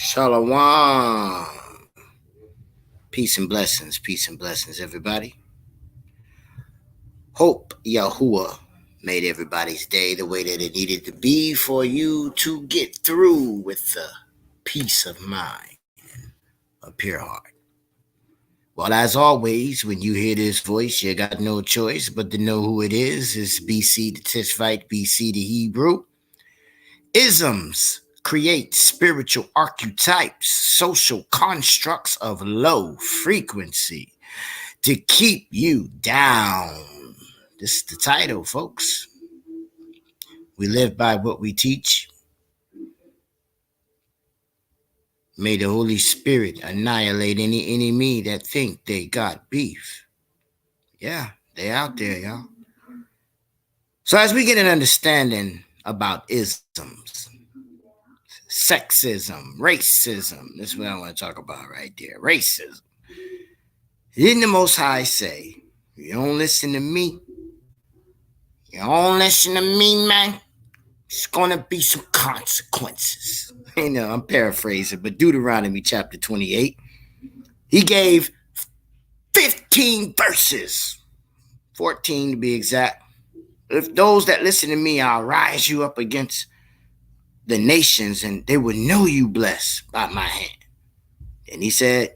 Shalom. Peace and blessings, everybody. Hope Yahuwah made everybody's day the way that it needed to be for you to get through with the peace of mind and a pure heart. Well, as always, when you hear this voice, you got no choice but to know who it is. It's BC the Tishvite, BC the Hebrew. ISM'S create spiritual archetypes, social constructs of low frequency to keep you down. This is the title, folks. We live by what we teach. May the Holy Spirit annihilate any enemy that think they got beef. Yeah, they out there, y'all. So as we get an understanding about isms, sexism, racism, this is what I want to talk about right there, racism. Didn't the Most High say, you don't listen to me, man, it's going to be some consequences. You know, I'm paraphrasing, but Deuteronomy chapter 28, he gave 15 verses, 14 to be exact. If those that listen to me, I'll rise you up against the nations, and they will know you blessed by my hand. And he said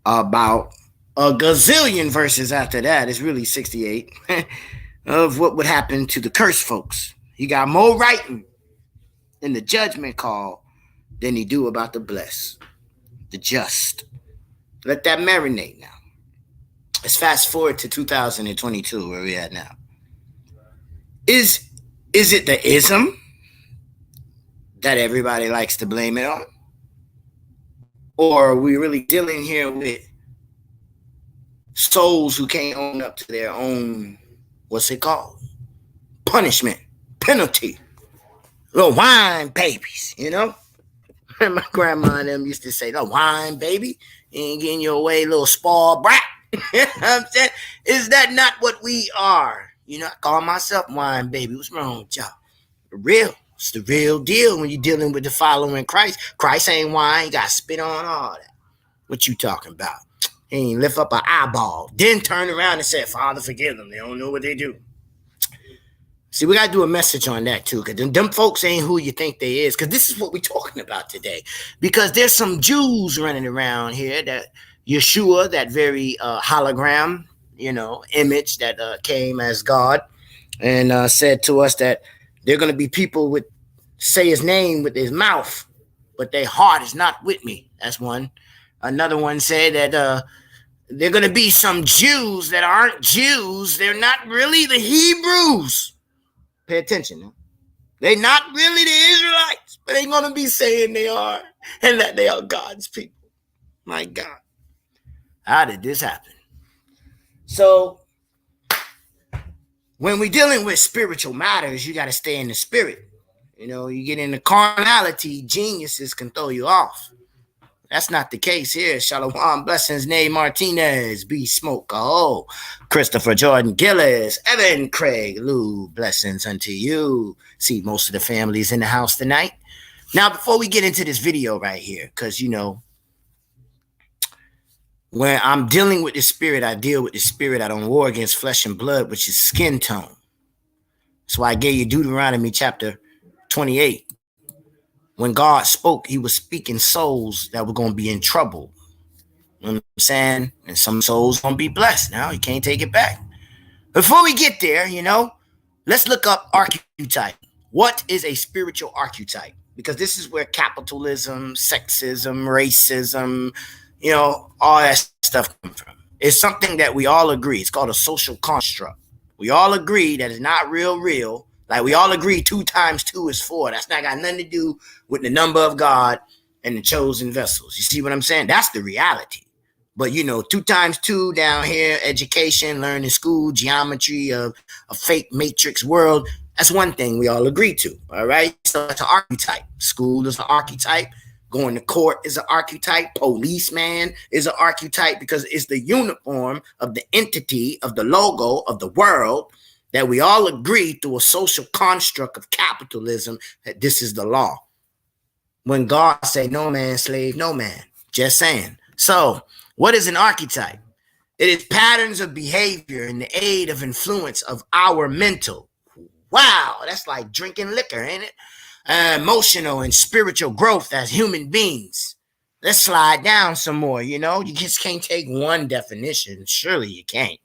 about a gazillion verses after that, it's really 68, of what would happen to the cursed folks. He got more writing in the judgment call than he do about the blessed, the just. Let that marinate now. Let's fast forward to 2022, where we at now. Is it the ism that everybody likes to blame it on? Or are we really dealing here with souls who can't own up to their own, what's it called? Punishment, penalty. Little wine babies, you know? My grandma and them used to say, the wine baby, you ain't getting your way, little spoiled brat. You know what I'm saying? Is that not what we are? You know, I call myself wine baby. What's wrong with y'all? It's the real deal when you're dealing with the following Christ. Christ ain't wine. You got to spit on all that. What you talking about? He ain't lift up an eyeball. Then turn around and say, Father, forgive them. They don't know what they do. See, we got to do a message on that, too, because them folks ain't who you think they is, because this is what we're talking about today. Because there's some Jews running around here that Yeshua, that very hologram, you know, image that came as God and said to us that they're going to be people with say his name with his mouth, but their heart is not with me. That's one. Another one said that they're going to be some Jews that aren't Jews. They're not really the Hebrews. Pay attention now. They're not really the Israelites, but they're going to be saying they are and that they are God's people. My God. How did this happen? So when we're dealing with spiritual matters, you got to stay in the spirit. You know, you get into carnality, geniuses can throw you off. That's not the case here. Shalom, blessings, Nay Martinez, B Smoke, oh, Christopher Jordan Gillis, Evan Craig, Lou, blessings unto you. See, most of the families in the house tonight. Now, before we get into this video right here, because, you know, when I'm dealing with the spirit, I deal with the spirit. I don't war against flesh and blood, which is skin tone. That's why I gave you Deuteronomy chapter 28. When God spoke, he was speaking souls that were going to be in trouble. You know what I'm saying? And some souls going to be blessed. Now, you can't take it back. Before we get there, you know, let's look up archetype. What is a spiritual archetype? Because this is where capitalism, sexism, racism, you know, all that stuff comes from. It's something that we all agree. It's called a social construct. We all agree that it's not real. Like we all agree 2 times 2 is 4. That's not got nothing to do with the number of God and the chosen vessels. You see what I'm saying? That's the reality. But, you know, 2 times 2 down here, education, learning school, geometry of a fake matrix world. That's one thing we all agree to. All right. So it's an archetype. School is an archetype. Going to court is an archetype. Policeman is an archetype because it's the uniform of the entity, of the logo, of the world that we all agree through a social construct of capitalism that this is the law. when God say no man slave no man. Just saying. So what is an archetype? It is patterns of behavior in the aid of influence of our mental. Wow, that's like drinking liquor, ain't it? Emotional and spiritual growth as human beings. Let's slide down some more. You just can't take one definition. Surely you can't.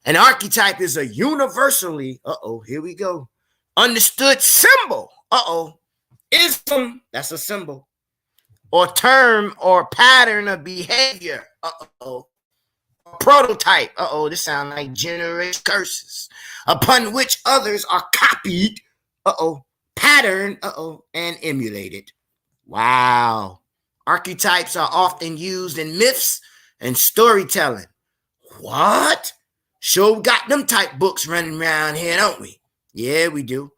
An archetype is a universally, here we go, understood symbol. Ism, that's a symbol, or term or pattern of behavior. Prototype. This sounds like generous curses, upon which others are copied. Patterned. And emulated. Wow. Archetypes are often used in myths and storytelling. What? Sure, we got them type books running around here, don't we? Yeah, we do.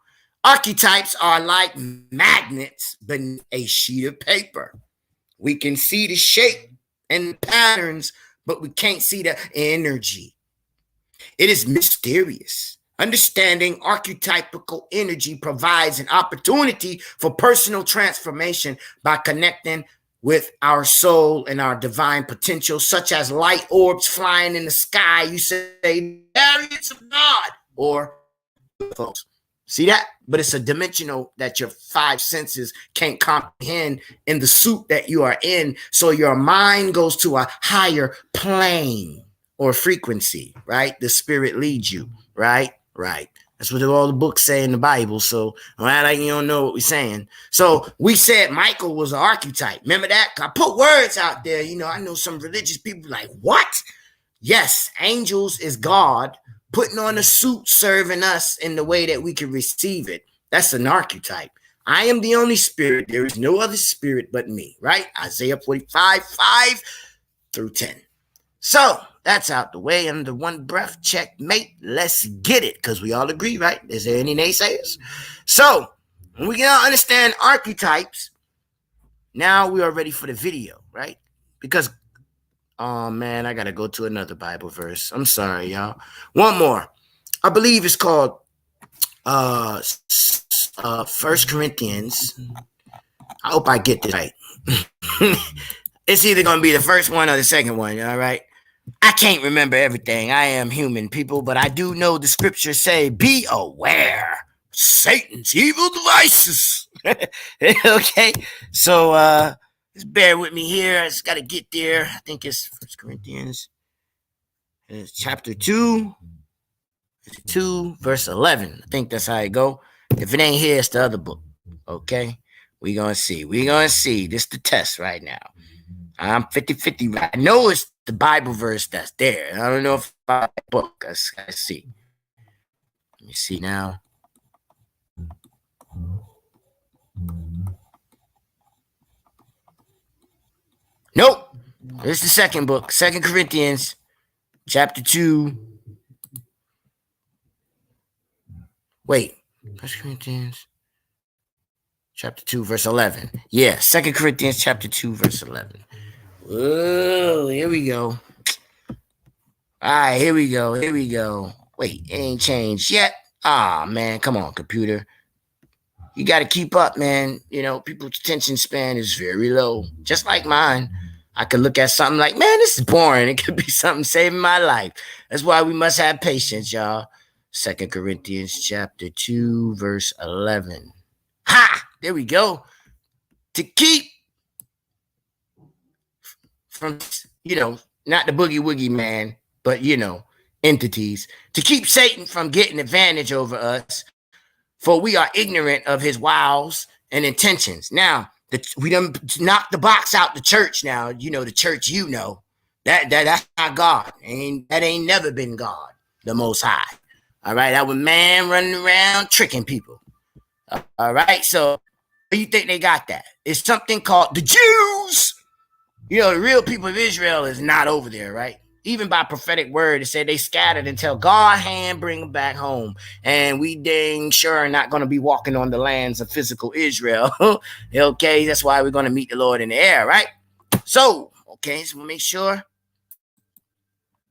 Archetypes are like magnets beneath a sheet of paper. We can see the shape and the patterns, but we can't see the energy. It is mysterious. Understanding archetypical energy provides an opportunity for personal transformation by connecting with our soul and our divine potential, such as light orbs flying in the sky. You say, chariots of God, or folks. See that? But it's a dimensional that your five senses can't comprehend in the suit that you are in. So your mind goes to a higher plane or frequency, right? The spirit leads you, right? Right. That's what all the books say in the Bible. So like you don't know what we're saying. So we said Michael was an archetype. Remember that? I put words out there. I know some religious people like, what? Yes, angels is God putting on a suit, serving us in the way that we can receive it. That's an archetype. I am the only spirit. There is no other spirit but me, right? Isaiah 45:5-10. So that's out the way. Under one breath, checkmate. Let's get it, because we all agree, right? Is there any naysayers? So when we can understand archetypes, now we are ready for the video, right? Because, oh man, I got to go to another Bible verse. I'm sorry, y'all. One more. I believe it's called 1 Corinthians. I hope I get this right. It's either going to be the first one or the second one, all right? I can't remember everything. I am human, people, but I do know the scriptures say, be aware Satan's evil devices. Okay, so just bear with me here. I just got to get there. I think it's 1 Corinthians chapter 2, verse 11. I think that's how it go. If it ain't here, it's the other book. Okay, we're going to see. This is the test right now. I'm 50-50. I know it's the Bible verse that's there. I don't know if I book. Let's see. Let me see now. Nope. It's the second book. 2 Corinthians chapter 2. Wait. 1 Corinthians chapter 2, verse 11. Yeah, 2 Corinthians chapter 2, verse 11. Whoa, here we go. All right, here we go. Wait, it ain't changed yet. Man, come on, computer. You got to keep up, man. People's attention span is very low, just like mine. I could look at something like, man, this is boring. It could be something saving my life. That's why we must have patience, y'all. 2 Corinthians chapter 2, verse 11. Ha! There we go. To keep from, not the boogie woogie man, but, entities, to keep Satan from getting advantage over us, for we are ignorant of his wiles and intentions. Now, we done knocked the box out the church now. The church, that's not God. That ain't never been God, the Most High. All right, that was man running around tricking people. All right, so where you think they got that? It's something called the Jews. The real people of Israel is not over there, right? Even by prophetic word, it said they scattered until God hand bring them back home. And we dang sure are not going to be walking on the lands of physical Israel. Okay, that's why we're going to meet the Lord in the air, right? So we'll make sure.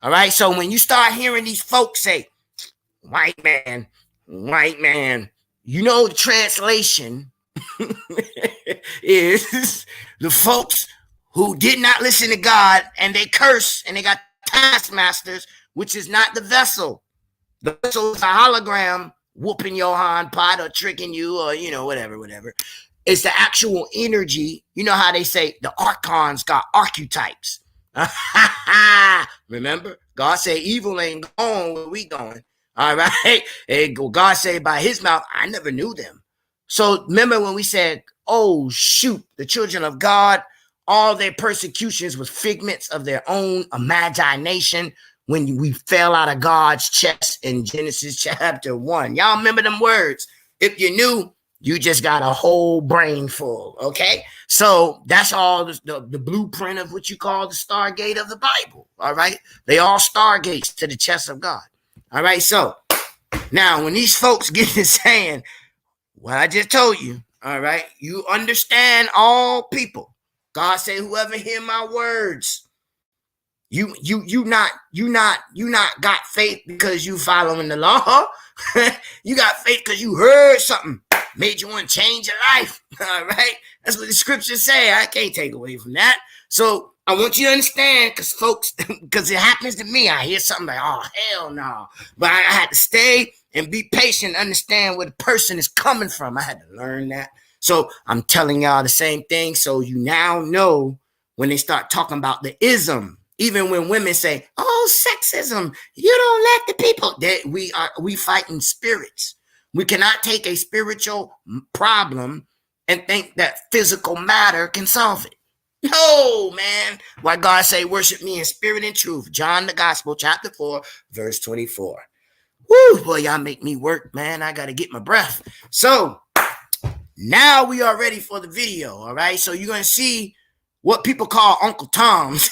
All right, so when you start hearing these folks say, white man, the translation is the folks who did not listen to God and they curse and they got taskmasters, which is not the vessel. The vessel is a hologram whooping your hand pot or tricking you or, whatever. It's the actual energy. You know how they say the archons got archetypes. Remember, God said evil ain't going where we going. All right. And God said by his mouth, I never knew them. So remember when we said, oh, shoot, the children of God, all their persecutions was figments of their own imagination when we fell out of God's chest in Genesis chapter 1. Y'all remember them words? If you knew, you just got a whole brain full, okay? So that's all the blueprint of what you call the Stargate of the Bible, all right? They all stargates to the chest of God, all right? So now when these folks get to saying what I just told you, all right, you understand all people. God say, whoever hear my words, you not got faith because you following the law. You got faith because you heard something made you want to change your life. All right, that's what the scriptures say. I can't take away from that. So I want you to understand, because folks, because it happens to me. I hear something like, oh hell no, but I had to stay and be patient, understand where the person is coming from. I had to learn that. So I'm telling y'all the same thing. So you now know when they start talking about the ism. Even when women say, oh, sexism, you don't let the people, that we fighting spirits. We cannot take a spiritual problem and think that physical matter can solve it. No, man. Why God say, worship me in spirit and truth. John the Gospel, chapter 4, verse 24. Woo, boy, y'all make me work, man. I got to get my breath. So now we are ready for the video, all right? So you're going to see what people call Uncle Toms.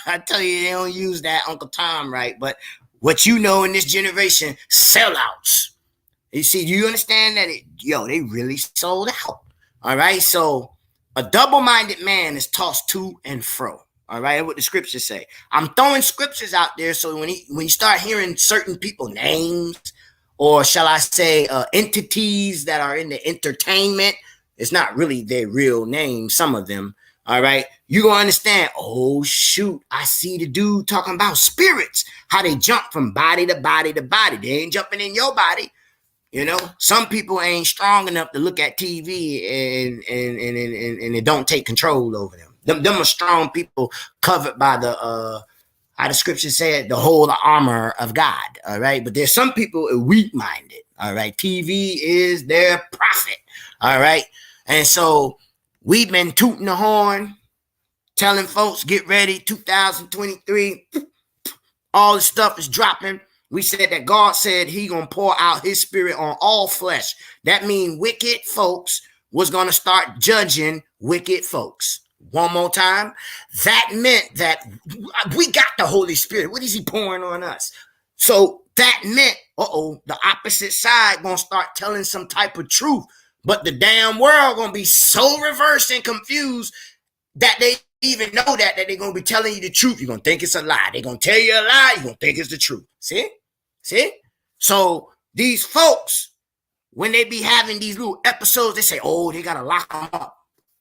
I tell you, they don't use that Uncle Tom right, but what you know in this generation, sellouts. You see, do you understand that? They really sold out. All right, so a double-minded man is tossed to and fro. All right, what the scriptures say. I'm throwing scriptures out there so when you start hearing certain people names, or shall I say entities that are in the entertainment, it's not really their real name, some of them. All right, you gonna understand. Oh shoot, I see the dude talking about spirits, how they jump from body to body to body. They ain't jumping in your body. Some people ain't strong enough to look at TV and it don't take control over them. Them are strong people covered by the how the scripture said, the whole armor of God. All right, but there's some people weak-minded. All right, TV is their prophet. All right, and so we've been tooting the horn, telling folks, get ready, 2023. All the stuff is dropping. We said that God said he going to pour out his spirit on all flesh. That means wicked folks was going to start judging wicked folks. One more time. That meant that we got the Holy Spirit. What is he pouring on us? So that meant, the opposite side going to start telling some type of truth. But the damn world going to be so reversed and confused that they even know that they're going to be telling you the truth. You're going to think it's a lie. They're going to tell you a lie. You're going to think it's the truth. See? So these folks, when they be having these little episodes, they say, oh, they got to lock them up.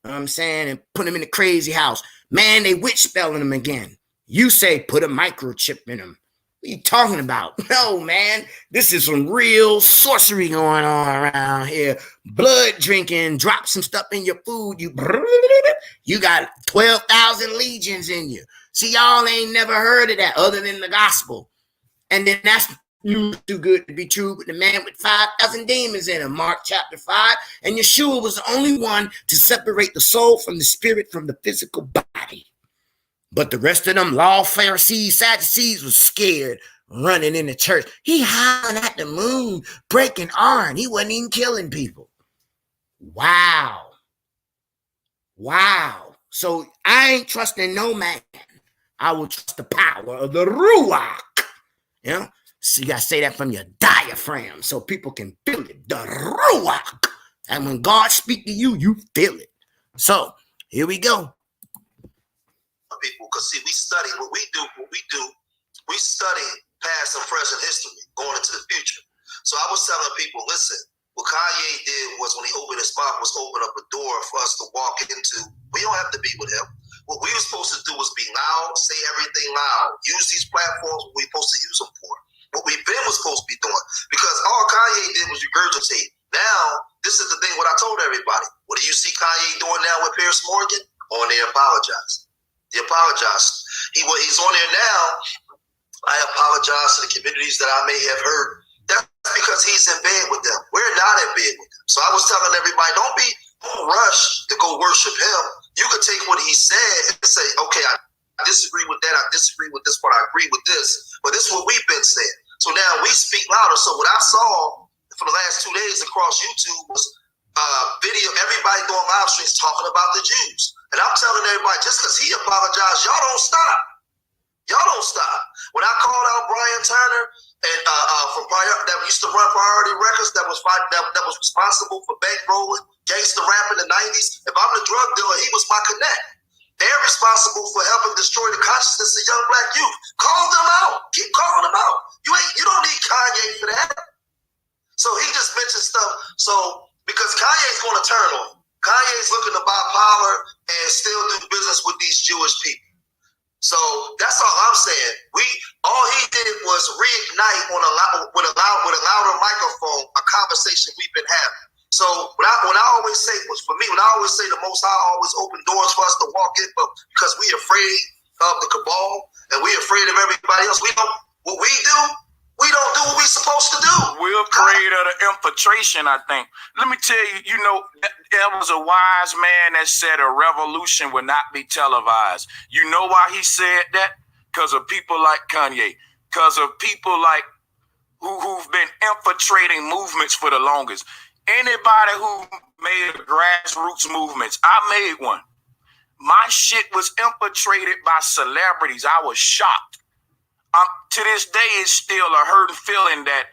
You know what I'm saying? And put them in the crazy house. Man, they witch spelling them again. You say put a microchip in them. What are you talking about? No, man. This is some real sorcery going on around here. Blood drinking, drop some stuff in your food. You got 12,000 legions in you. See, y'all ain't never heard of that other than the gospel. And then that's too good to be true. But the man with 5,000 demons in him, Mark chapter 5. And Yeshua was the only one to separate the soul from the spirit from the physical body. But the rest of them law Pharisees, Sadducees was scared, running in the church. He howling at the moon, breaking iron. He wasn't even killing people. Wow. So I ain't trusting no man. I will trust the power of the Ruach. So you got to say that from your diaphragm so people can feel it. The Ruach. And when God speaks to you, you feel it. So here we go. People, because see, we study what we do. We study past and present history, going into the future. So I was telling people, listen, What Kanye did was when he opened his mouth was open up a door for us to walk into. We don't have to be with him. What we were supposed to do was be loud, say everything loud, use these platforms we're supposed to use them for. What we've been was supposed to be doing. Because all Kanye did was regurgitate. Now, this is the thing what I told everybody. What do you see Kanye doing now with Piers Morgan? On there, apologize. He apologized. He's on there now. I apologize to the communities that I may have hurt. That's because he's in bed with them. We're not in bed with them. So I was telling everybody, don't rush to go worship him. You could take what he said and say, okay, I disagree with that. I disagree with this, but I agree with this. But this is what we've been saying. So now we speak louder. So what I saw for the last 2 days across YouTube was video, everybody doing live streams talking about the Jews. And I'm telling everybody, just because he apologized, y'all don't stop. Y'all don't stop. When I called out Brian Turner and that used to run Priority Records, that was responsible for bankrolling gangster rap in the 90s. If I'm the drug dealer, he was my connect. They're responsible for helping destroy the consciousness of young black youth. Call them out. Keep calling them out. You don't need Kanye for that. So he just mentioned stuff. So because Kanye's going to turn on him. Kanye's looking to buy power and still do business with these Jewish people. So that's all I'm saying. All he did was reignite with a louder microphone a conversation we've been having. So when I always say the Most High always open doors for us to walk in, but because we afraid of the cabal and we afraid of everybody else, we don't do what we're supposed to do. We're afraid of the infiltration, I think. Let me tell you, there was a wise man that said a revolution would not be televised. You know why he said that? Because of people like Kanye. Because of people like who've been infiltrating movements for the longest. Anybody who made grassroots movements, I made one. My shit was infiltrated by celebrities. I was shocked. To this day, it's still a hurting feeling that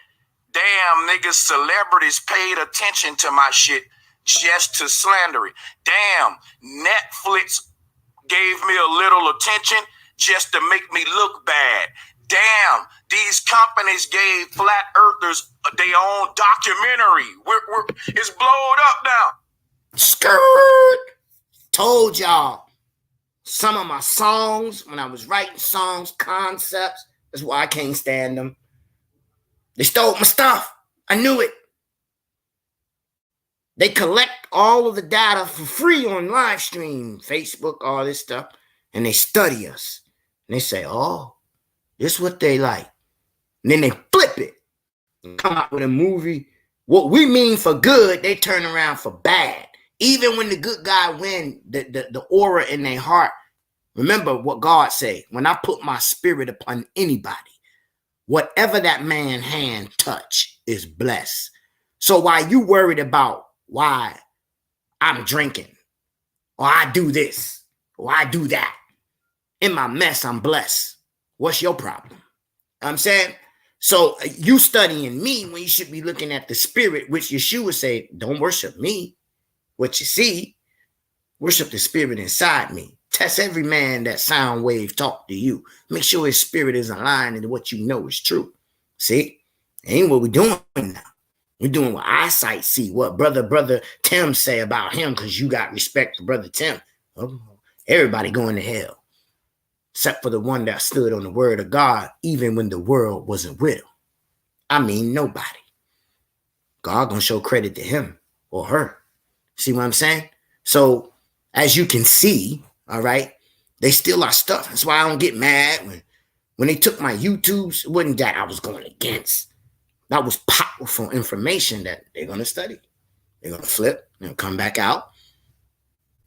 damn niggas, celebrities paid attention to my shit just to slander it. Damn, Netflix gave me a little attention just to make me look bad. Damn, these companies gave flat earthers their own documentary. It's blowed up now. Skirt. Told y'all. Some of my songs, when I was writing songs, concepts, that's why I can't stand them. They stole my stuff. I knew it. They collect all of the data for free on live stream, Facebook, all this stuff, and they study us. And they say, oh, this is what they like. And then they flip it and come out with a movie. What we mean for good, they turn around for bad. Even when the good guy win, the aura in their heart. Remember what God said. When I put my spirit upon anybody, whatever that man hand touch is blessed. So while you worried about why I'm drinking, or I do this, or I do that, in my mess, I'm blessed. What's your problem? I'm saying, so you studying me when you should be looking at the spirit, which Yeshua said, don't worship me. What you see, worship the spirit inside me. Test every man that sound wave talk to you. Make sure his spirit is aligned to what you know is true. See? Ain't what we're doing now. We're doing what eyesight see. What brother Tim say about him because you got respect for brother Tim. Oh, everybody going to hell. Except for the one that stood on the word of God even when the world wasn't with him. I mean, nobody. God gonna show credit to him or her. See what I'm saying? So, as you can see, all right, they steal our stuff. That's why I don't get mad when they took my YouTubes. It wasn't that I was going against. That was powerful information that they're going to study. They're going to flip and come back out.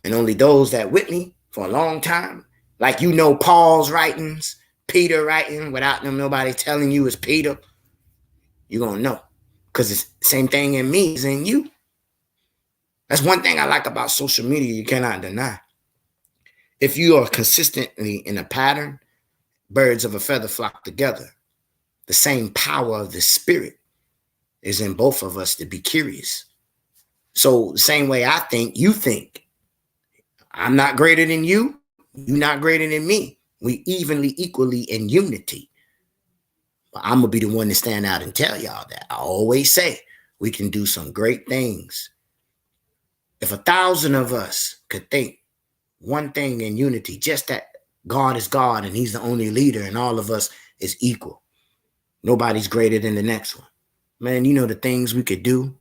And only those that with me for a long time, like Paul's writings, Peter writing, without them nobody telling you it's Peter, you're going to know. Because it's the same thing in me as in you. That's one thing I like about social media you cannot deny. If you are consistently in a pattern, birds of a feather flock together. The same power of the spirit is in both of us to be curious. So the same way I think, you think. I'm not greater than you. You're not greater than me. We equally in unity. But I'm going to be the one to stand out and tell y'all that. I always say, we can do some great things. If 1,000 of us could think one thing in unity, just that God is God and he's the only leader and all of us is equal. Nobody's greater than the next one. Man, you know the things we could do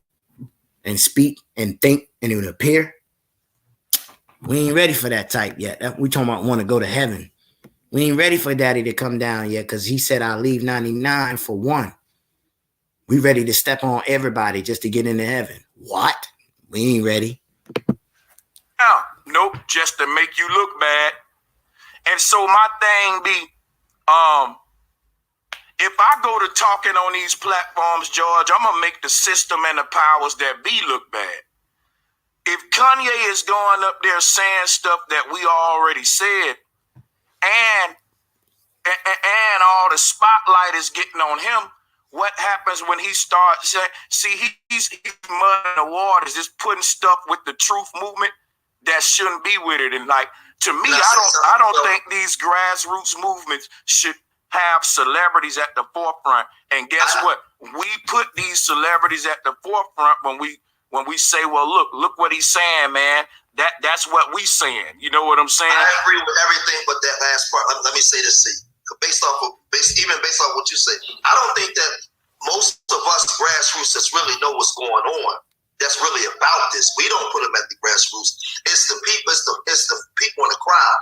and speak and think and it would appear. We ain't ready for that type yet. We talking about want to go to heaven. We ain't ready for daddy to come down yet because he said I'll leave 99 for one. We ready to step on everybody just to get into heaven. What? We ain't ready. Nope, just to make you look bad. And so my thing be, if I go to talking on these platforms, George, I'm gonna make the system and the powers that be look bad. If Kanye is going up there saying stuff that we already said, and all the spotlight is getting on him, what happens when he starts saying, see, he's muddying the waters, just putting stuff with the truth movement that shouldn't be with it. And like, to me, I don't think these grassroots movements should have celebrities at the forefront. And guess what? We put these celebrities at the forefront when we say, well, look what he's saying, man. That's what we saying. You know what I'm saying? I agree with everything but that last part. Let me say this, see. Based off what you say, I don't think that most of us grassroots that's really know what's going on, that's really about this. We don't put them at the grassroots. It's the people, it's the people in the crowd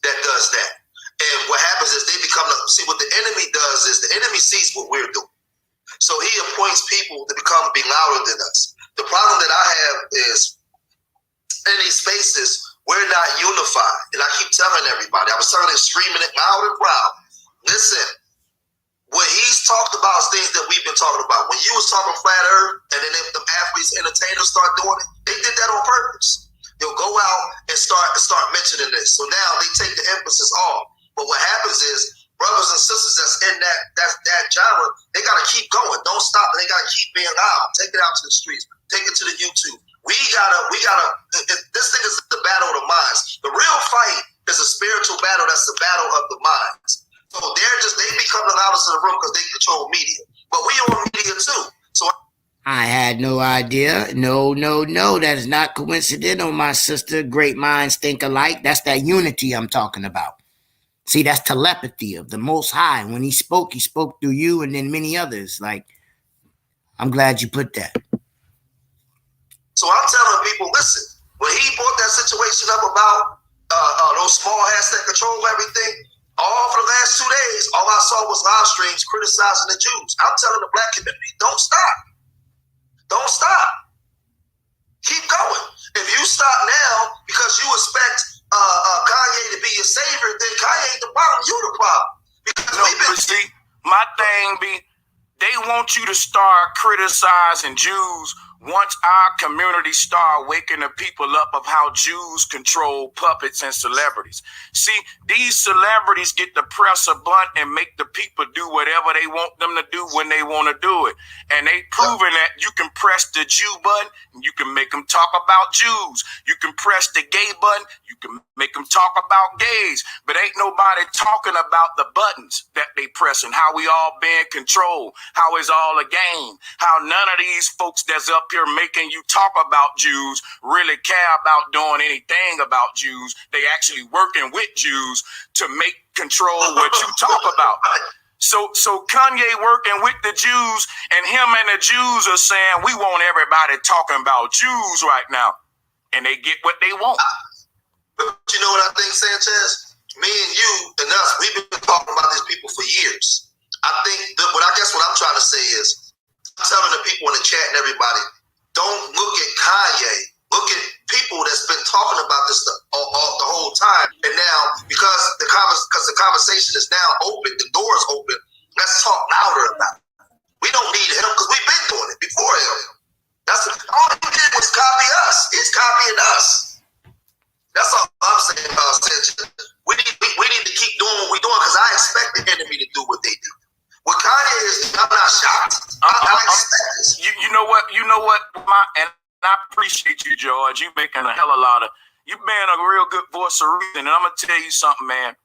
that does that. And what happens is they become, see, what the enemy does is the enemy sees what we're doing. So he appoints people to be louder than us. The problem that I have is in these spaces, we're not unified. And I keep telling everybody, I was telling it, screaming it loud and proud. Listen, what he's talked about is things that we've been talking about. When you was talking flat earth, and then if the athletes, entertainers start doing it, they did that on purpose. They'll go out and start mentioning this. So now they take the emphasis off. But what happens is brothers and sisters that's in that genre, they gotta keep going. Don't stop. They gotta keep being loud. Take it out to the streets. Take it to the YouTube. We gotta. This thing is the battle of the minds. The real fight is a spiritual battle. That's the battle of the minds. So they become the loudest in the room because they control media. But we own media too. So I had no idea. No. That is not coincidental, my sister. Great minds think alike. That's that unity I'm talking about. See, that's telepathy of the Most High. When he spoke through you and then many others. Like, I'm glad you put that. So I'm telling people, listen, when he brought that situation up about those small hats that control everything, all for the last 2 days, all I saw was live streams criticizing the Jews. I'm telling the black community, don't stop. Don't stop. Keep going. If you stop now because you expect Kanye to be your savior, then Kanye ain't the problem, you the problem. But see, my thing be, they want you to start criticizing Jews once our community start waking the people up of how Jews control puppets and celebrities. See, these celebrities get to press a button and make the people do whatever they want them to do when they want to do it. And they proven that you can press the Jew button and you can make them talk about Jews. You can press the gay button, you can make them talk about gays. But ain't nobody talking about the buttons that they press and how we all being controlled, how it's all a game, how none of these folks that's up here making you talk about Jews really care about doing anything about Jews. They actually working with Jews to make control what you talk about. So Kanye working with the Jews, and him and the Jews are saying, we want everybody talking about Jews right now. And they get what they want. But you know what I think, Sanchez? Me and you and us, we've been talking about these people for years. I think what I'm trying to say is, I'm telling the people in the chat and everybody, don't look at Kanye. Look at people that's been talking about this stuff all the whole time. And now, because the conversation is now open, the door is open, let's talk louder about it. We don't need him because we've been doing it before him. All he did was copy us. He's copying us. That's all I'm saying, Sanchez. We need to keep doing what we're doing because I expect the enemy to do what they do. What Kanye is, I'm not shocked. I expect this. You know what, and I appreciate you, George. You making a hell of a lot of, you being a real good voice of reason. And I'm going to tell you something, man.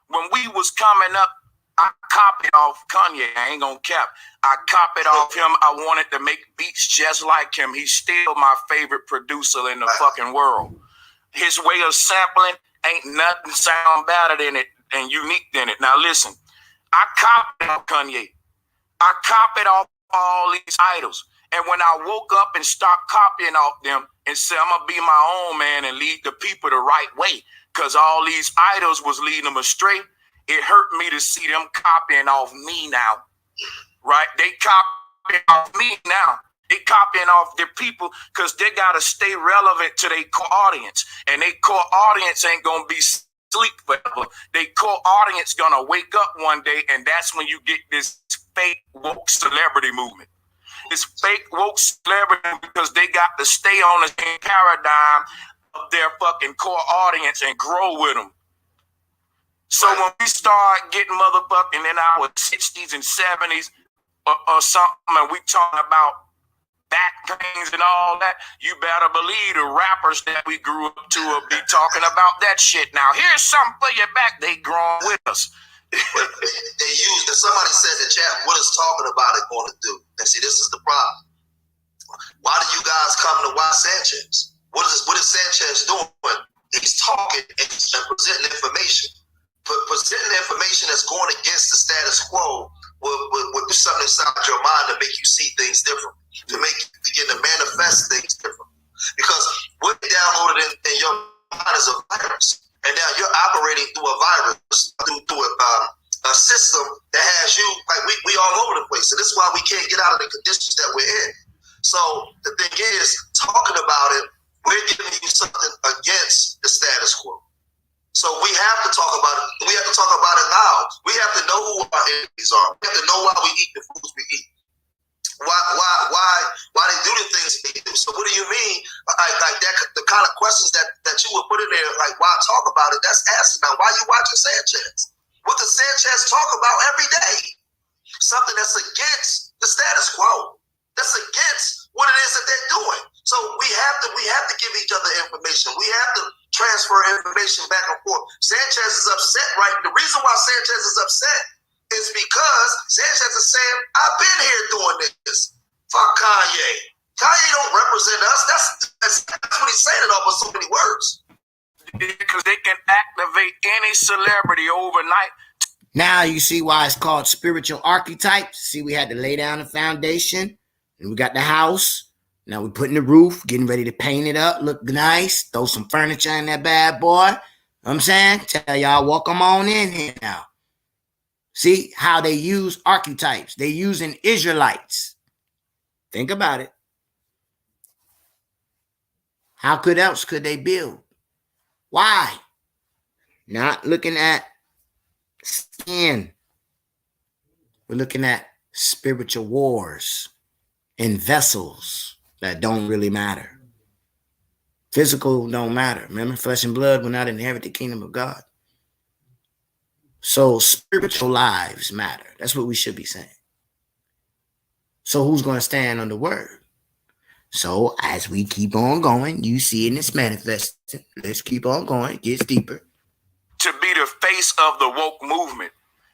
When we was coming up, I copied off Kanye. I ain't gonna cap. I copied off him. I wanted to make beats just like him. He's still my favorite producer in the fucking world. His way of sampling ain't nothing sound better than it and unique than it. Now listen, I copied off Kanye. I copied off all these idols. And when I woke up and stopped copying off them and said, I'm going to be my own man and lead the people the right way, because all these idols was leading them astray, it hurt me to see them copying off me now, right? They copying off me now. They copying off their people because they got to stay relevant to their core audience. And their core audience ain't going to be sleep forever. Their core audience going to wake up one day, and that's when you get this fake woke celebrity movement. This fake woke celebrity because they got to stay on the same paradigm of their fucking core audience and grow with them. So when we start getting motherfucking in our 60s and 70s or something, and we talking about back pains and all that, you better believe the rappers that we grew up to will be talking about that shit. Now, here's something for your back. They growing with us. They use, and somebody said in the chat, what is talking about it going to do? And see, this is the problem. Why do you guys come to watch Sanchez? What is Sanchez doing? He's talking and presenting information. But presenting information that's going against the status quo will do something inside your mind to make you see things different, to make you begin to manifest things different. Because what they downloaded in your mind is a virus. And now you're operating through a virus, through a system that has you, like we all over the place. And this is why we can't get out of the conditions that we're in. So the thing is, talking about it, we're giving you something against the status quo. So we have to talk about it. We have to talk about it loud. We have to know who our enemies are. We have to know why we eat the foods we eat. Why they do the things they do. So what do you mean? Like that, the kind of questions that you would put in there, like why talk about it? That's asking. Now, why you watching Sanchez? What does Sanchez talk about every day? Something that's against the status quo. That's against what it is that they're doing. So we have to give each other information. We have to transfer information back and forth. Sanchez is upset, right? The reason why Sanchez is upset is because Sanchez is saying, I've been here doing this. Fuck Kanye. Kanye don't represent us. That's what he's saying it all with so many words. Because they can activate any celebrity overnight. Now you see why it's called spiritual archetypes. See, we had to lay down the foundation, and we got the house. Now we're putting the roof, getting ready to paint it up, look nice, throw some furniture in that bad boy. You know what I'm saying? Tell y'all, welcome on in here now. See how they use archetypes. They're using Israelites. Think about it. How else could they build? Why? Not looking at skin. We're looking at spiritual wars and vessels that don't really matter. Physical don't matter. Remember, flesh and blood will not inherit the kingdom of God. So spiritual lives matter. That's what we should be saying. So who's going to stand on the word? So as we keep on going, you see it and it's manifesting. Let's keep on going. It gets deeper. To be the face of the woke movement.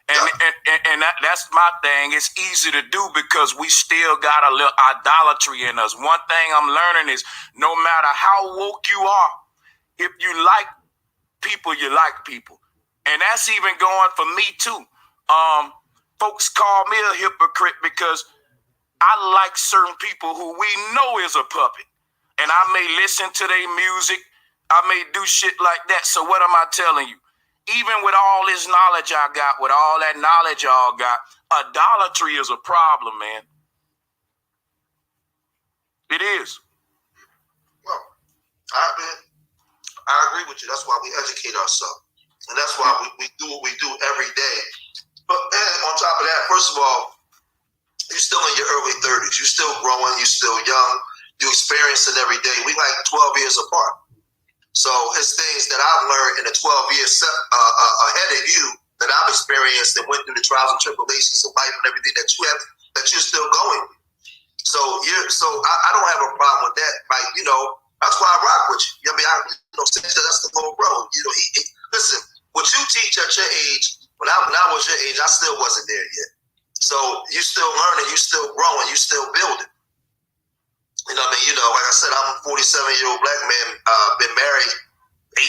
And that's my thing. It's easy to do because we still got a little idolatry in us. One thing I'm learning is no matter how woke you are, if you like people, you like people. And that's even going for me too. Folks call me a hypocrite because I like certain people who we know is a puppet. And I may listen to their music. I may do shit like that. So what am I telling you? Even with all this knowledge I got, with all that knowledge y'all got, idolatry is a problem, man. It is. Well, I agree with you. That's why we educate ourselves. And that's why we do what we do every day. But on top of that, first of all, you're still in your early 30s. You're still growing. You're still young. You experience it every day. We like 12 years apart. So it's things that I've learned in the 12 years ahead of you that I've experienced and went through the trials and tribulations of life and everything that you have, that you're still going with. So I don't have a problem with that. Like, that's why I rock with you. I mean, that's the whole road. Listen, what you teach at your age, when I was your age, I still wasn't there yet. So you still learning, you still growing, you still building. You know what I mean? You know, like I said, I'm a 47-year-old black man, been married 18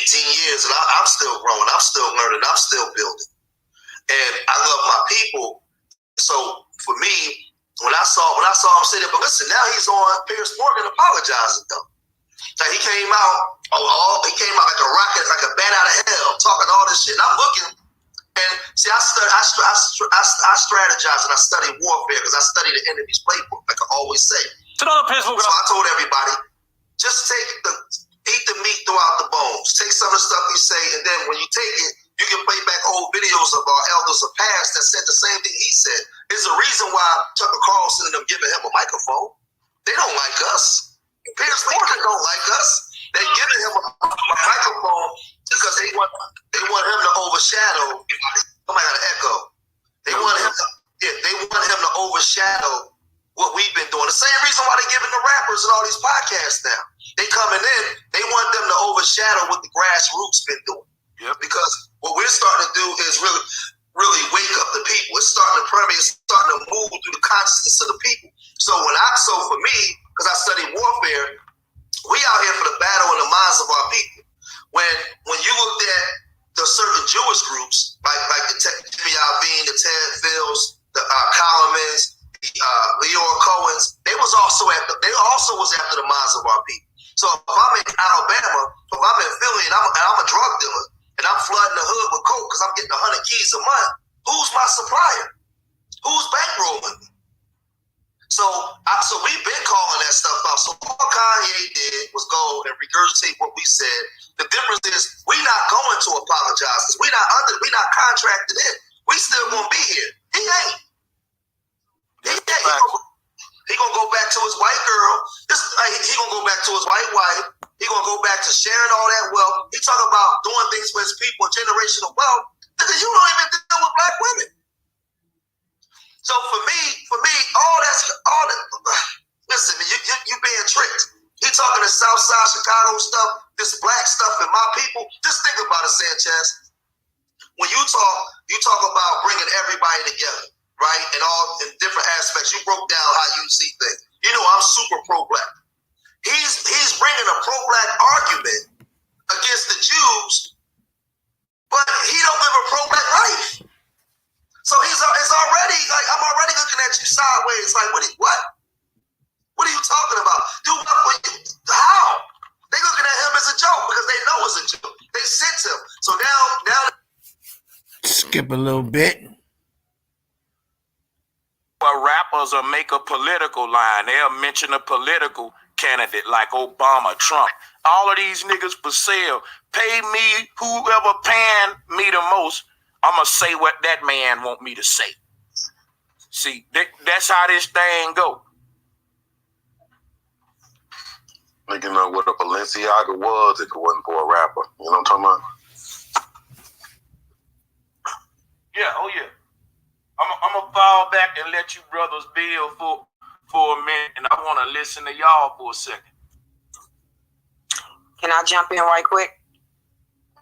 years, and I'm still growing, I'm still learning, I'm still building. And I love my people. So for me, when I saw him say that, but listen, now he's on Piers Morgan apologizing though. Like he came out like a rocket, like a bat out of hell, talking all this shit. And I'm looking, and see, I strategize and I study warfare because I study the enemy's playbook, like I always say. So I told everybody, just eat the meat throughout the bones. Take some of the stuff you say, and then when you take it, you can play back old videos of our elders of past that said the same thing he said. There's a reason why Tucker Carlson and them giving him a microphone. They don't like us. Piers Morgan don't like us. They giving him a microphone because they want him to overshadow. Somebody got an echo. They want him to overshadow what we've been doing. The same reason why they're giving the rappers and all these podcasts now. They coming in, they want them to overshadow what the grassroots been doing. Yep. Because what we're starting to do is really wake up the people. It's starting to permeate, it's starting to move through the consciousness of the people. So for me, because I study warfare, we out here for the battle in the minds of our people. When you looked at the certain Jewish groups, like the Jimmy Iovine, the Ted Fields, the Columns, Leora Cohen's, they also was after the minds of our people. So if I'm in Alabama, if I'm in Philly, and I'm a drug dealer, and I'm flooding the hood with coke because I'm getting 100 keys a month, who's my supplier? Who's bankrolling me? So we've been calling that stuff out. So all Kanye did was go and regurgitate what we said. The difference is we're not going to apologize because we're not contracted in. We still gonna be here. He ain't. He gonna go back to his white girl. He gonna go back to his white wife. He gonna go back to sharing all that wealth. He talking about doing things for his people, generational wealth. Nigga, you don't even deal with black women. So for me, all that. Listen, you being tricked. He talking to Southside Chicago stuff, this black stuff, and my people. Just think about it, Sanchez. When you talk about bringing everybody together, right? And all in different aspects. You broke down how you see things. You know, I'm super pro-black. He's bringing a pro-black argument against the Jews, but he don't live a pro-black life. So it's already like I'm already looking at you sideways. Like what? What are you talking about? Do what for you? How? They looking at him as a joke because they know it's a joke. They sense him. So now skip a little bit. But rappers will make a political line. They'll mention a political candidate like Obama, Trump. All of these niggas for sale. Pay me, whoever paying me the most, I'm going to say what that man want me to say. See, that's how this thing go. Nigga know what a Balenciaga was if it wasn't for a rapper. You know what I'm talking about? Yeah, oh yeah. I'm going to fall back and let you brothers build for a minute, and I want to listen to y'all for a second. Can I jump in right quick?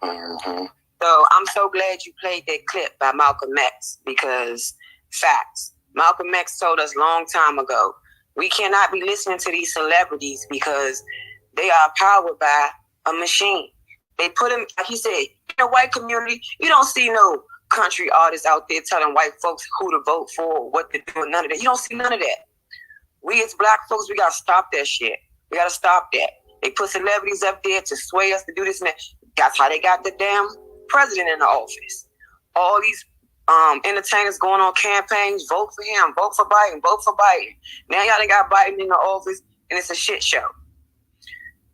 Mm-hmm. So I'm so glad you played that clip by Malcolm X because facts. Malcolm X told us long time ago, we cannot be listening to these celebrities because they are powered by a machine. They put them, like he said, in the white community, you don't see no country artists out there telling white folks who to vote for, what to do, none of that. You don't see none of that. We as black folks, we got to stop that shit. We got to stop that. They put celebrities up there to sway us to do this and that. That's how they got the damn president in the office. All these entertainers going on campaigns, vote for him, vote for Biden, vote for Biden. Now y'all done got Biden in the office and it's a shit show.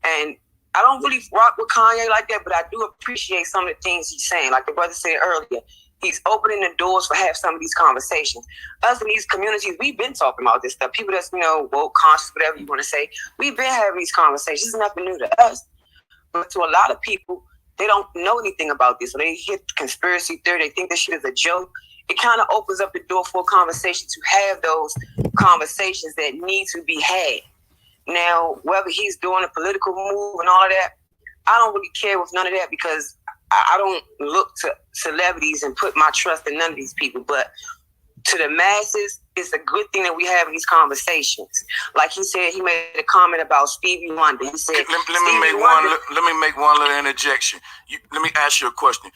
And I don't really rock with Kanye like that, but I do appreciate some of the things he's saying. Like the brother said earlier, he's opening the doors for have some of these conversations. Us in these communities, we've been talking about this stuff. People that's, woke, conscious, whatever you want to say, we've been having these conversations. It's nothing new to us. But to a lot of people, they don't know anything about this. So they hit conspiracy theory. They think this shit is a joke. It kind of opens up the door for a conversation to have those conversations that need to be had. Now, whether he's doing a political move and all of that, I don't really care with none of that because I don't look to celebrities and put my trust in none of these people, but to the masses, it's a good thing that we have these conversations. Like he said, he made a comment about Stevie Wonder. He said, let me make one little interjection. Let me ask you a question.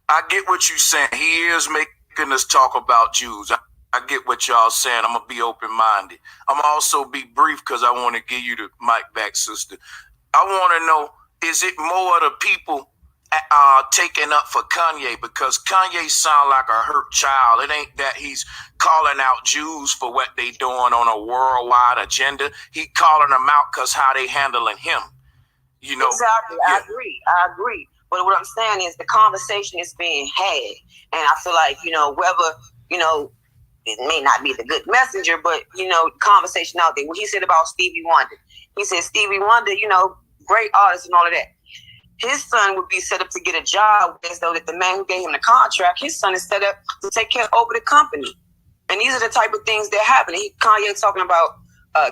I get what you're saying. He is making us talk about Jews. I get what y'all saying. I'm going to be open-minded. I'm also be brief because I want to give you the mic back, sister. I want to know, is it more of the people taking up for Kanye? Because Kanye sound like a hurt child. It ain't that he's calling out Jews for what they doing on a worldwide agenda. He calling them out because how they handling him. You know, exactly. Yeah. I agree. But what I'm saying is the conversation is being had, and I feel like whether it may not be the good messenger, but conversation out there. What he said about Stevie Wonder, he said Stevie Wonder, great artist and all of that. His son would be set up to get a job as though that the man who gave him the contract, his son is set up to take care over the company. And these are the type of things that happen. Kanye talking about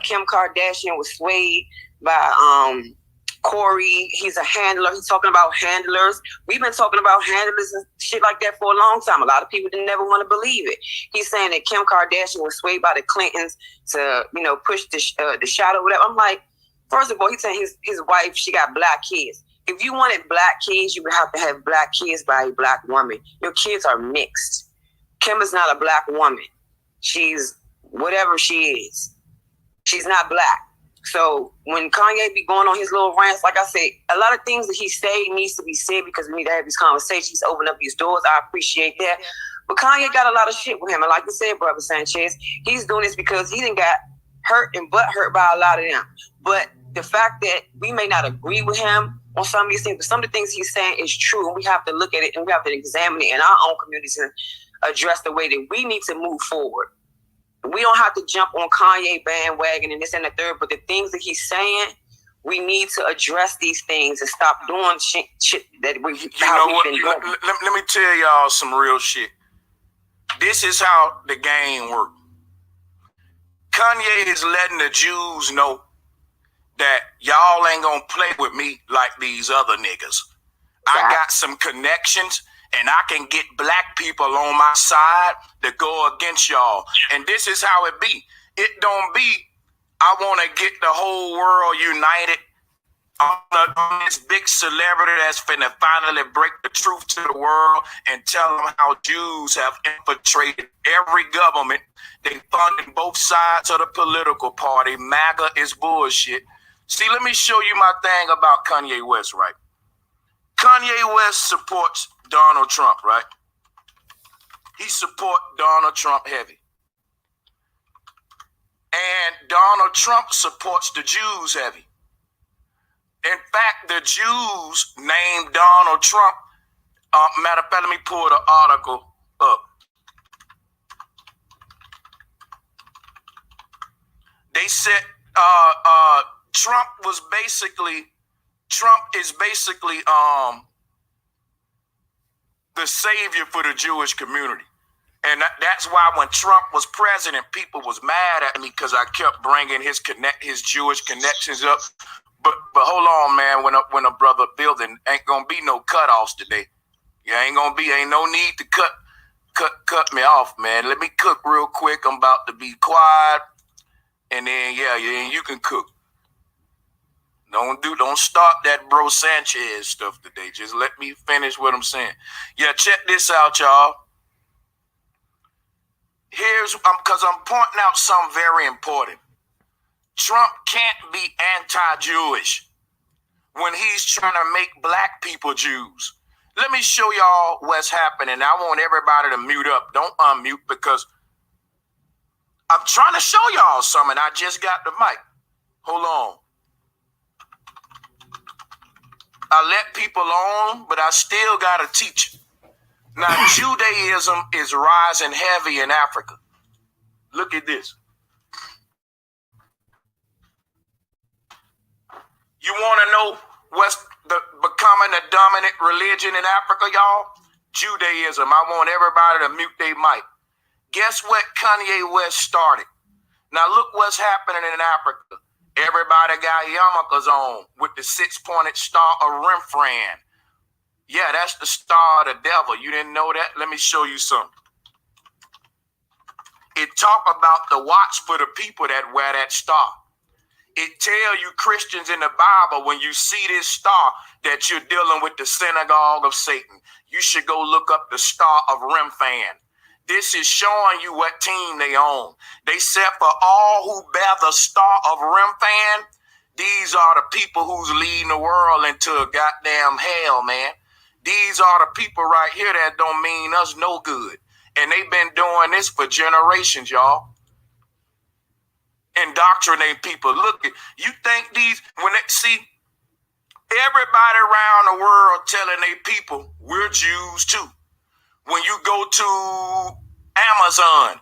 Kim Kardashian was swayed by Corey. He's a handler. He's talking about handlers. We've been talking about handlers and shit like that for a long time. A lot of people didn't never want to believe it. He's saying that Kim Kardashian was swayed by the Clintons to, push the shot or whatever. I'm like, first of all, he's saying his wife, she got black kids. If you wanted black kids, you would have to have black kids by a black woman. Your kids are mixed. Kim is not a black woman. She's whatever she is. She's not black. So when Kanye be going on his little rants, like I said, a lot of things that he say needs to be said because we need to have these conversations, open up these doors. I appreciate that. But Kanye got a lot of shit with him. And like you said, Brother Sanchez, he's doing this because he done got hurt and butt hurt by a lot of them. But the fact that we may not agree with him on some of these things, but some of the things he's saying is true. And we have to look at it and we have to examine it in our own communities and address the way that we need to move forward. We don't have to jump on Kanye bandwagon and this and the third, but the things that he's saying, we need to address these things and stop doing shit that we've been doing. Let me tell y'all some real shit. This is how the game works. Kanye is letting the Jews know that y'all ain't gonna play with me like these other niggas. I got some connections and I can get black people on my side to go against y'all. And this is how it be. It don't be, I want to get the whole world united on this big celebrity that's finna finally break the truth to the world and tell them how Jews have infiltrated every government. They funding both sides of the political party. MAGA is bullshit. See, let me show you my thing about Kanye West, right? Kanye West supports Donald Trump, right? He support Donald Trump heavy. And Donald Trump supports the Jews heavy. In fact, the Jews named Donald Trump. Matter of fact, let me pull the article up. They said Trump is basically the savior for the Jewish community. And that's why when Trump was president, people was mad at me because I kept bringing his Jewish connections up. But hold on, man. When a brother building, ain't gonna be no cutoffs today. Ain't no need to cut me off, man. Let me cook real quick. I'm about to be quiet, and then you can cook. Don't start that bro Sanchez stuff today. Just let me finish what I'm saying. Yeah, check this out, y'all. Here's because I'm pointing out something very important. Trump can't be anti-Jewish when he's trying to make black people Jews. Let me show y'all what's happening. I want everybody to mute up. Don't unmute because I'm trying to show y'all something. I just got the mic. Hold on. I let people on, but I still got to teach. Now, Judaism is rising heavy in Africa. Look at this. You want to know what's becoming a dominant religion in Africa, y'all? Judaism. I want everybody to mute their mic. Guess what Kanye West started? Now, look what's happening in Africa. Everybody got yarmulkes on with the 6-pointed star of Rembrandt. Yeah, that's the star of the devil. You didn't know that? Let me show you something. It talk about the watch for the people that wear that star. It tell you Christians in the Bible, when you see this star, that you're dealing with the synagogue of Satan. You should go look up the star of Remphan. This is showing you what team they own. They said for all who bear the star of Remphan, these are the people who's leading the world into a goddamn hell, man. These are the people right here that don't mean us no good. And they've been doing this for generations, y'all. Indoctrinate people. Look, you think these, when they see everybody around the world telling their people, we're Jews too. When you go to Amazon,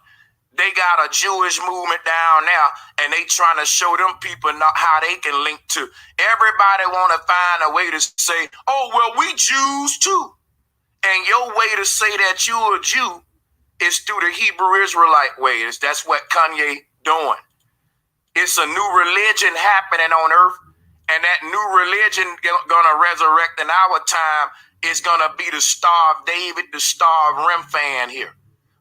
they got a Jewish movement down there, and they trying to show them people not how they can link to. Everybody want to find a way to say, oh, well, we Jews too. And your way to say that you're a Jew is through the Hebrew Israelite ways. That's what Kanye doing. It's a new religion happening on earth, and that new religion gonna resurrect in our time is gonna be the Star of David, the Star of Remphan here,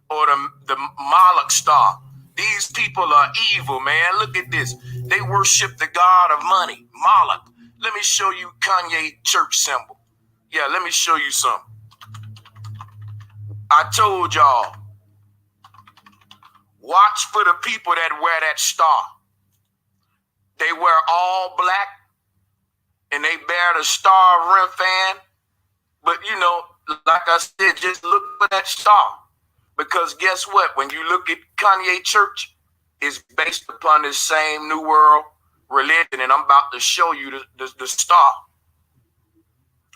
or the Moloch star. These people are evil, man. Look at this. They worship the god of money, Moloch. Let me show you Kanye church symbol. Yeah, let me show you something. I told y'all, watch for the people that wear that star. They wear all black, and they bear the star of Remphan. But, you know, like I said, just look for that star. Because guess what? When you look at Kanye Church, it's based upon this same New World religion. And I'm about to show you the star.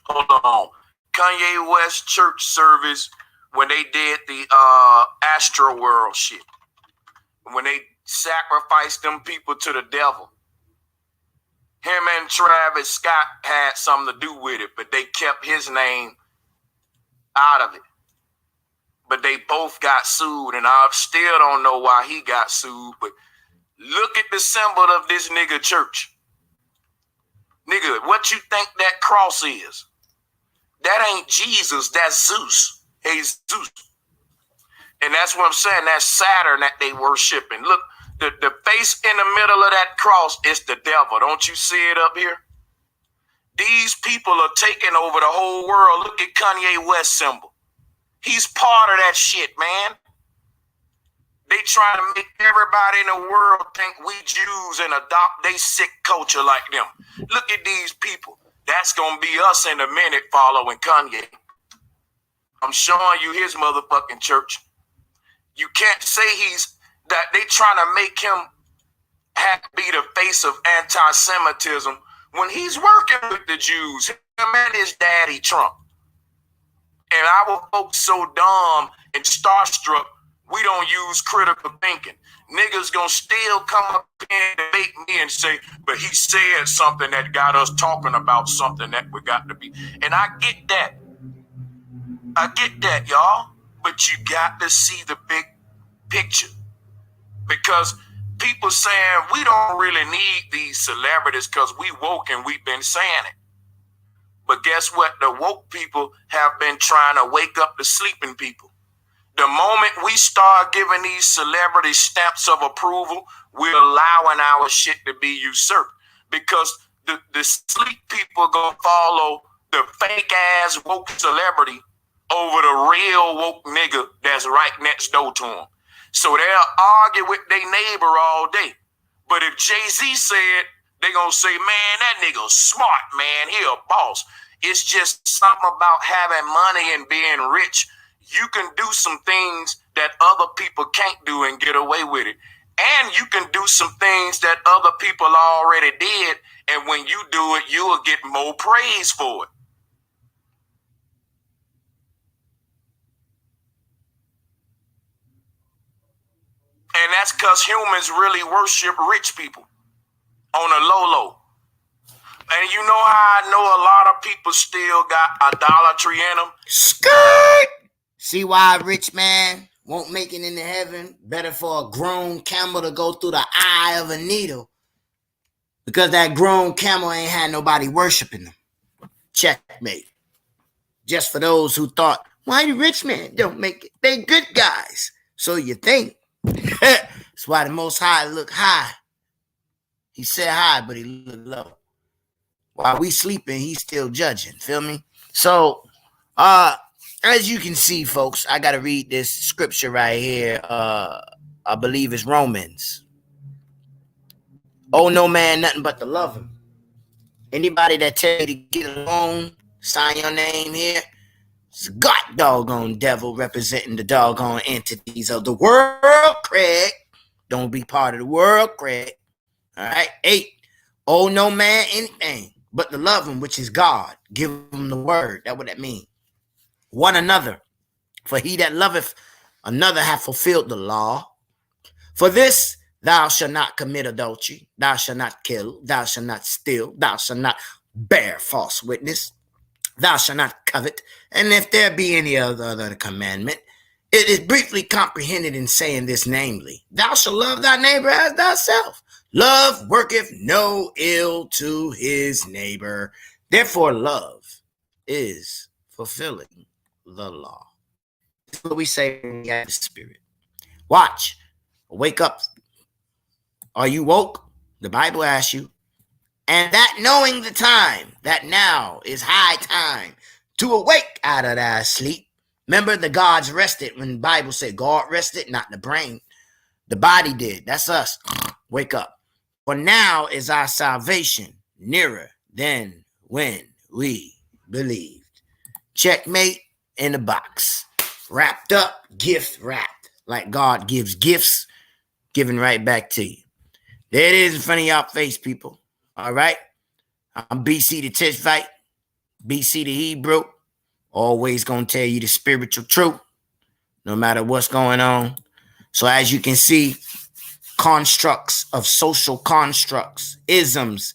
Hold on. Kanye West church service when they did the Astro World shit. When they sacrificed them people to the devil. Him and Travis Scott had something to do with it, but they kept his name out of it. But they both got sued, and I still don't know why he got sued. But look at the symbol of this nigga church. Nigga, what you think that cross is? That ain't Jesus, that's Zeus. Hey, Zeus. And that's what I'm saying, that's Saturn that they worshiping. Look, the face in the middle of that cross is the devil. Don't you see it up here? These people are taking over the whole world. Look at Kanye West symbol. He's part of that shit, man. They trying to make everybody in the world think we Jews and adopt they sick culture like them. Look at these people. That's going to be us in a minute following Kanye. I'm showing you his motherfucking church. You can't say that they trying to make him be the face of anti-Semitism when he's working with the Jews, him and his daddy Trump. And our folks so dumb and starstruck, we don't use critical thinking. Niggas gonna still come up and debate me and say, but he said something that got us talking about something that we got to be. And I get that. I get that, y'all. But you got to see the big picture. Because people saying we don't really need these celebrities because we woke and we've been saying it. But guess what? The woke people have been trying to wake up the sleeping people. The moment we start giving these celebrities stamps of approval, we're allowing our shit to be usurped. Because the sleep people gonna follow the fake ass woke celebrity over the real woke nigga that's right next door to them. So they'll argue with their neighbor all day. But if Jay-Z said, they gonna say, man, that nigga's smart, man. He a boss. It's just something about having money and being rich. You can do some things that other people can't do and get away with it. And you can do some things that other people already did. And when you do it, you will get more praise for it. And that's because humans really worship rich people on a low. And you know how I know a lot of people still got idolatry in them? Skirt! See why a rich man won't make it into heaven? Better for a grown camel to go through the eye of a needle. Because that grown camel ain't had nobody worshiping them. Checkmate. Just for those who thought, why the rich man don't make it? They good guys. So you think. That's why the Most High look high. He said high, but he looked low. While we sleeping, he's still judging. Feel me? So, as you can see, folks, I got to read this scripture right here. I believe it's Romans. Oh, no man, nothing but to love him. Anybody that tell you to get alone, sign your name here. It's a god doggone devil representing the doggone entities of the world, Craig. Don't be part of the world, Craig. All right. 8. Oh, no man, anything but to love him, which is God. Give him the word. That's what that means. One another. For he that loveth another hath fulfilled the law. For this, thou shalt not commit adultery. Thou shalt not kill. Thou shalt not steal. Thou shalt not bear false witness. Thou shalt not covet. And if there be any other commandment, it is briefly comprehended in saying this, namely, thou shalt love thy neighbor as thyself. Love worketh no ill to his neighbor. Therefore, love is fulfilling the law. This is what we say when we have the spirit. Watch. Wake up. Are you woke? The Bible asks you. And that knowing the time, that now is high time to awake out of thy sleep. Remember, the gods rested when the Bible said God rested, not the brain. The body did. That's us. Wake up. For now is our salvation nearer than when we believed. Checkmate in the box. Wrapped up, gift wrapped. Like God gives gifts, given right back to you. There it is in front of y'all face, people. All right? I'm BC the Tishvite, BC the Hebrew. Always going to tell you the spiritual truth, no matter what's going on. So as you can see, constructs of social constructs, isms,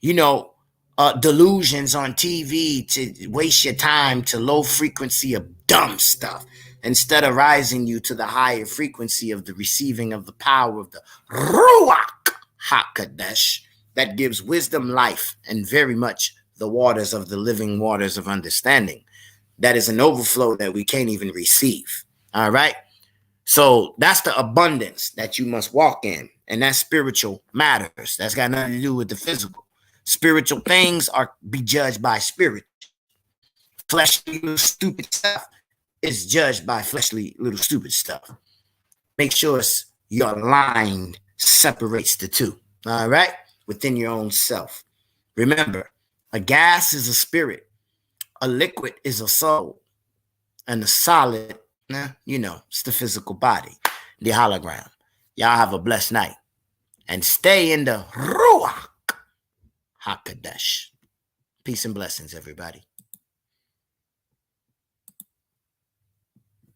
delusions on TV to waste your time to low frequency of dumb stuff instead of rising you to the higher frequency of the receiving of the power of the Ruach HaKodesh that gives wisdom, life, and very much the waters of the living waters of understanding. That is an overflow that we can't even receive. All right. So that's the abundance that you must walk in. And that's spiritual matters. That's got nothing to do with the physical. Spiritual things are be judged by spirit. Fleshly little stupid stuff is judged by fleshly little stupid stuff. Make sure your line separates the two. All right. Within your own self. Remember, a gas is a spirit. A liquid is a soul. And the solid, it's the physical body, the hologram. Y'all have a blessed night. And stay in the Ruach HaKodesh. Peace and blessings, everybody.